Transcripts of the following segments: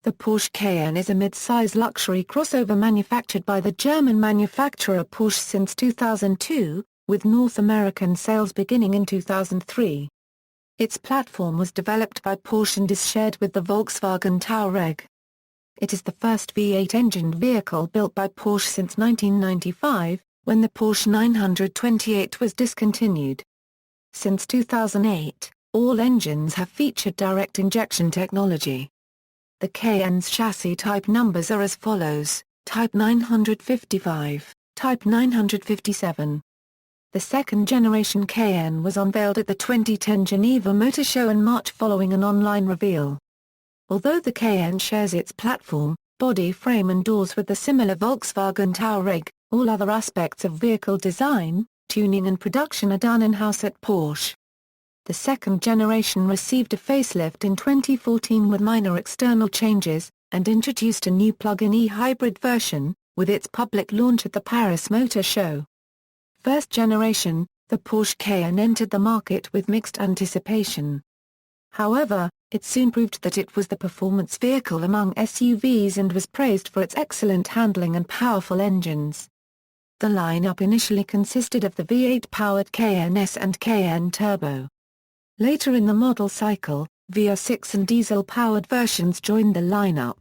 The Porsche Cayenne is a mid-size luxury crossover manufactured by the German manufacturer Porsche since 2002, with North American sales beginning in 2003. Its platform was developed by Porsche and is shared with the Volkswagen Touareg. It is the first V8-engined vehicle built by Porsche since 1995, when the Porsche 928 was discontinued. Since 2008, all engines have featured direct injection technology. The Cayenne's chassis type numbers are as follows: Type 955, Type 957. The second-generation Cayenne was unveiled at the 2010 Geneva Motor Show in March following an online reveal. Although the Cayenne shares its platform, body frame and doors with the similar Volkswagen Touareg, all other aspects of vehicle design, tuning and production are done in-house at Porsche. The second generation received a facelift in 2014 with minor external changes, and introduced a new plug-in e-hybrid version, with its public launch at the Paris Motor Show. First generation, the Porsche Cayenne entered the market with mixed anticipation. However, it soon proved that it was the performance vehicle among SUVs and was praised for its excellent handling and powerful engines. The lineup initially consisted of the V8-powered Cayenne S and Cayenne Turbo. Later in the model cycle, V6 and diesel-powered versions joined the lineup.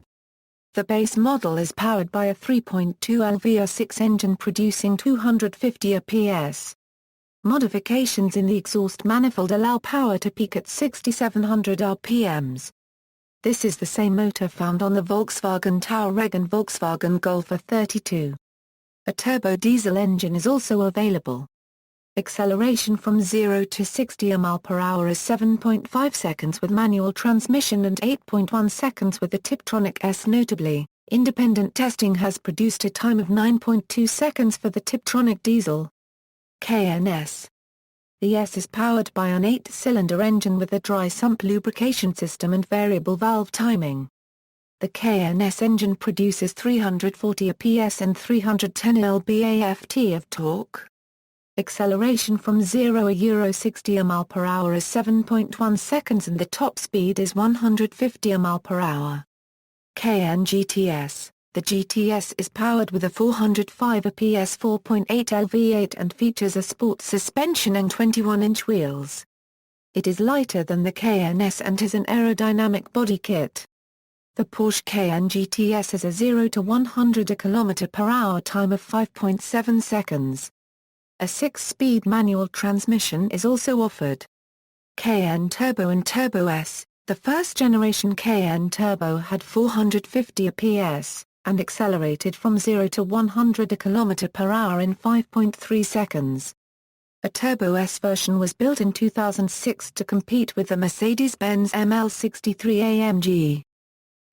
The base model is powered by a 3.2L V6 engine producing 250 PS. Modifications in the exhaust manifold allow power to peak at 6,700 RPMs. This is the same motor found on the Volkswagen Touareg and Volkswagen Golf R32. A turbo diesel engine is also available. Acceleration from 0 to 60 mph is 7.5 seconds with manual transmission and 8.1 seconds with the Tiptronic S. Notably, independent testing has produced a time of 9.2 seconds for the Tiptronic diesel. Cayenne S. The S is powered by an 8-cylinder engine with a dry sump lubrication system and variable valve timing. The Cayenne S engine produces 340 PS and 310 lb-ft of torque. Acceleration from 0 to 60 mph is 7.1 seconds and the top speed is 150 mph. Cayenne GTS. The GTS is powered with a 405 PS 4.8L V8 and features a sports suspension and 21-inch wheels. It is lighter than the Cayenne S and has an aerodynamic body kit. The Porsche Cayenne GTS has a 0 to 100 km/h time of 5.7 seconds. A 6-speed manual transmission is also offered. Cayenne Turbo and Turbo S. The first-generation Cayenne Turbo had 450 PS, and accelerated from 0 to 100 km/h in 5.3 seconds. A Turbo S version was built in 2006 to compete with the Mercedes-Benz ML63 AMG.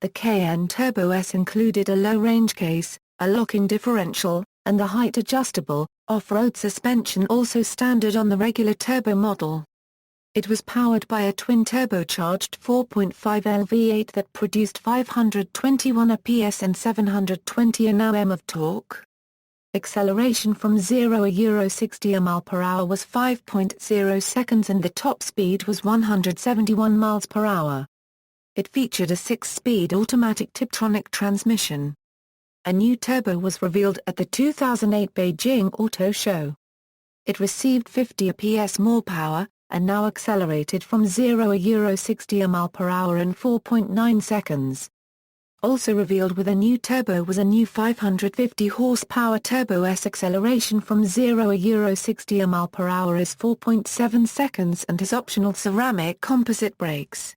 The Cayenne Turbo S included a low-range case, a locking differential, and the height-adjustable, off-road suspension also standard on the regular turbo model. It was powered by a twin-turbocharged 4.5L V8 that produced 521 PS and 720 Nm of torque. Acceleration from 0 to 60 mph was 5.0 seconds and the top speed was 171 mph. It featured a 6-speed automatic Tiptronic transmission. A new turbo was revealed at the 2008 Beijing Auto Show. It received 50 PS more power, and now accelerated from 0 to 60 mph in 4.9 seconds. Also revealed with a new turbo was a new 550 horsepower Turbo S. Acceleration from 0 to 60 mph is 4.7 seconds and has optional ceramic composite brakes.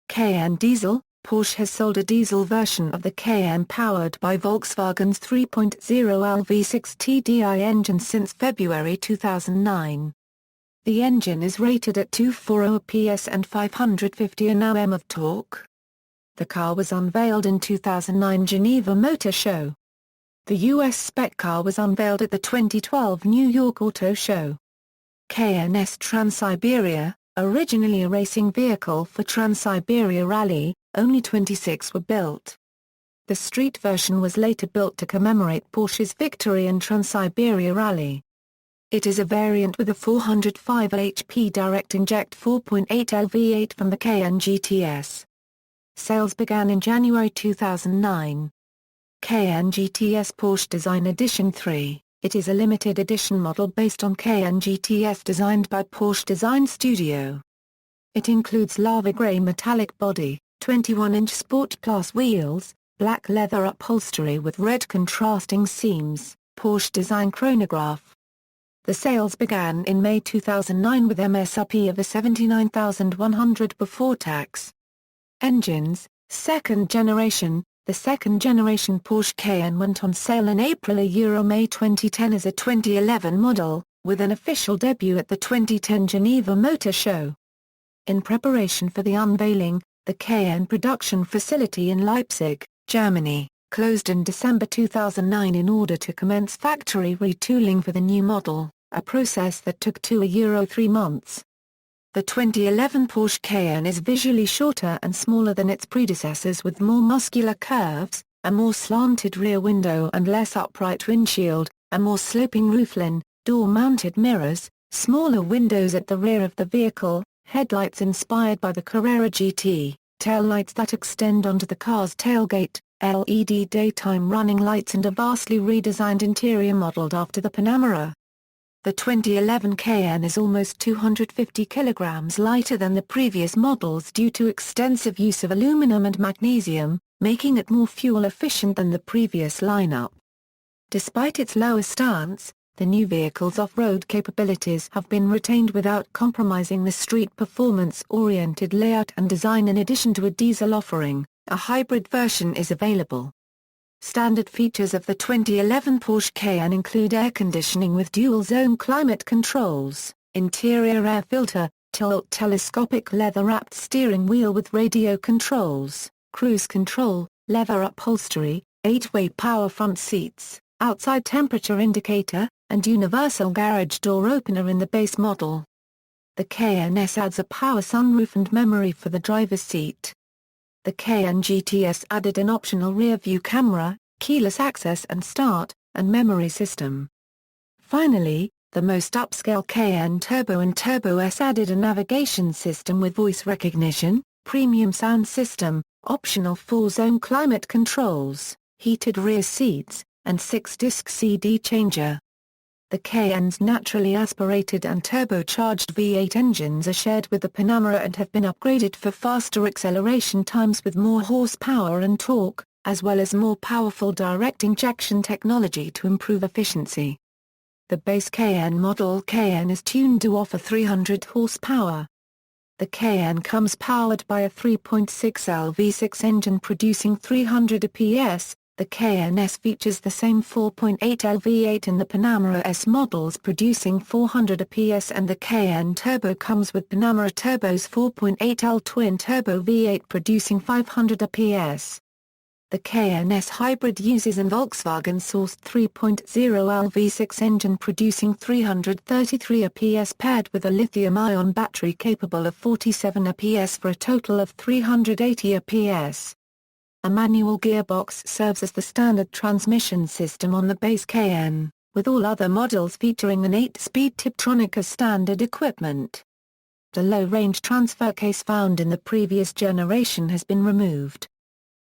Cayenne Diesel. Porsche has sold a diesel version of the Cayenne powered by Volkswagen's 3.0L V6 TDI engine since February 2009. The engine is rated at 240 PS and 550 Nm of torque. The car was unveiled in 2009 Geneva Motor Show. The US spec car was unveiled at the 2012 New York Auto Show. Cayenne S Trans-Siberia. Originally a racing vehicle for Trans-Siberia Rally, only 26 were built. The street version was later built to commemorate Porsche's victory in Trans-Siberia Rally. It is a variant with a 405 HP direct inject 4.8L V8 from the Cayenne GTS. Sales began in January 2009. Cayenne GTS Porsche Design Edition 3. It is a limited edition model based on Cayenne GTS designed by Porsche Design Studio. It includes lava grey metallic body, 21-inch Sport Plus wheels, black leather upholstery with red contrasting seams, Porsche design chronograph. The sales began in May 2009 with MSRP of $79,100 before tax. Engines, second generation. The second-generation Porsche Cayenne went on sale in April-May 2010 as a 2011 model, with an official debut at the 2010 Geneva Motor Show. In preparation for the unveiling, the Cayenne production facility in Leipzig, Germany, closed in December 2009 in order to commence factory retooling for the new model, a process that took 3 months. The 2011 Porsche Cayenne is visually shorter and smaller than its predecessors with more muscular curves, a more slanted rear window and less upright windshield, a more sloping roofline, door-mounted mirrors, smaller windows at the rear of the vehicle, headlights inspired by the Carrera GT, taillights that extend onto the car's tailgate, LED daytime running lights and a vastly redesigned interior modeled after the Panamera. The 2011 Cayenne is almost 250 kilograms lighter than the previous models due to extensive use of aluminum and magnesium, making it more fuel efficient than the previous lineup. Despite its lower stance, the new vehicle's off-road capabilities have been retained without compromising the street performance-oriented layout and design. In addition to a diesel offering, a hybrid version is available. Standard features of the 2011 Porsche Cayenne include air conditioning with dual-zone climate controls, interior air filter, tilt telescopic leather-wrapped steering wheel with radio controls, cruise control, leather upholstery, 8-way power front seats, outside temperature indicator, and universal garage door opener in the base model. The Cayenne S adds a power sunroof and memory for the driver's seat. The Cayenne GTS added an optional rear-view camera, keyless access and start, and memory system. Finally, the most upscale Cayenne Turbo and Turbo S added a navigation system with voice recognition, premium sound system, optional 4-zone climate controls, heated rear seats, and 6-disc CD changer. The Cayenne's naturally aspirated and turbocharged V8 engines are shared with the Panamera and have been upgraded for faster acceleration times with more horsepower and torque, as well as more powerful direct injection technology to improve efficiency. The base Cayenne model Cayenne is tuned to offer 300 horsepower. The Cayenne comes powered by a 3.6L V6 engine producing 300 PS. The Cayenne S features the same 4.8L V8 in the Panamera S models producing 400 PS, and the Cayenne Turbo comes with Panamera Turbo's 4.8L twin-turbo V8 producing 500 PS. The Cayenne S Hybrid uses a Volkswagen-sourced 3.0L V6 engine producing 333 PS paired with a lithium-ion battery capable of 47 PS for a total of 380 PS. A manual gearbox serves as the standard transmission system on the base Cayenne, with all other models featuring an 8-speed Tiptronic as standard equipment. The low-range transfer case found in the previous generation has been removed.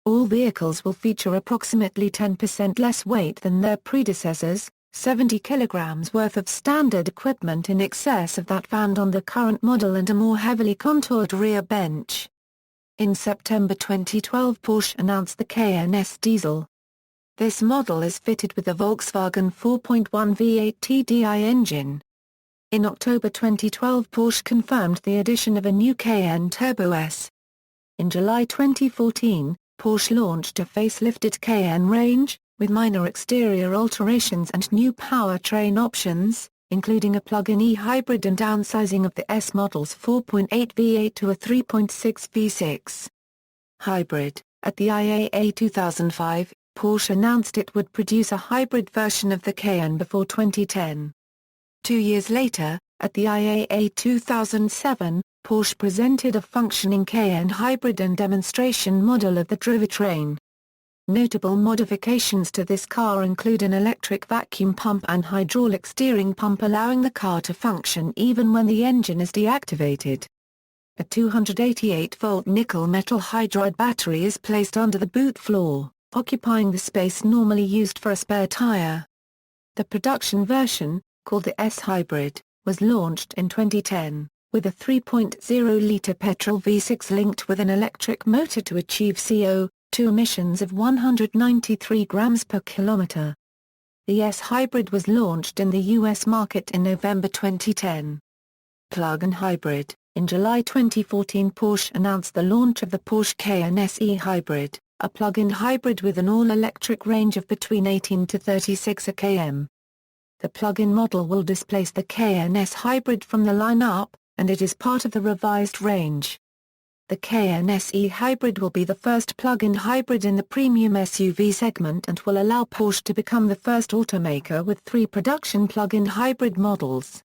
All vehicles will feature approximately 10% less weight than their predecessors, 70 kilograms worth of standard equipment in excess of that found on the current model, and a more heavily contoured rear bench. In September 2012, Porsche announced the Cayenne S Diesel. This model is fitted with a Volkswagen 4.1 V8 TDI engine. In October 2012, Porsche confirmed the addition of a new Cayenne Turbo S. In July 2014, Porsche launched a facelifted Cayenne range, with minor exterior alterations and new powertrain options, including a plug-in e-hybrid and downsizing of the S model's 4.8 V8 to a 3.6 V6 hybrid. At the IAA 2005, Porsche announced it would produce a hybrid version of the Cayenne before 2010. 2 years later, at the IAA 2007, Porsche presented a functioning Cayenne hybrid and demonstration model of the drivetrain. Notable modifications to this car include an electric vacuum pump and hydraulic steering pump, allowing the car to function even when the engine is deactivated. A 288-volt nickel metal hydride battery is placed under the boot floor, occupying the space normally used for a spare tire. The production version, called the S-Hybrid, was launched in 2010, with a 3.0-litre petrol V6 linked with an electric motor to achieve CO2 emissions of 193 grams per kilometre. The S-Hybrid was launched in the US market in November 2010. Plug-in hybrid. In July 2014, Porsche announced the launch of the Porsche Cayenne SE Hybrid, a plug-in hybrid with an all-electric range of between 18 to 36 km. The plug-in model will displace the Cayenne S Hybrid from the lineup, and it is part of the revised range. The Cayenne SE Hybrid will be the first plug-in hybrid in the premium SUV segment and will allow Porsche to become the first automaker with 3 production plug-in hybrid models.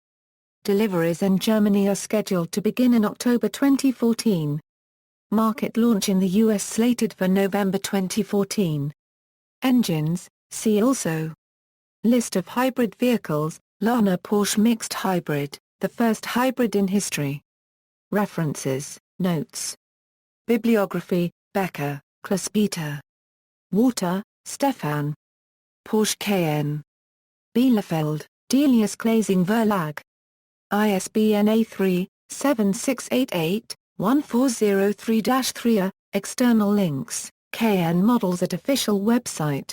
Deliveries in Germany are scheduled to begin in October 2014. Market launch in the US slated for November 2014. Engines, see also. List of hybrid vehicles, Lana Porsche Mixed Hybrid, the first hybrid in history. References, notes. Bibliography, Becker, Klaus-Peter. Water, Stefan. Porsche Cayenne. Bielefeld, Delius Glazing Verlag. ISBN A3-7688-1403-3. External links, Cayenne models at official website.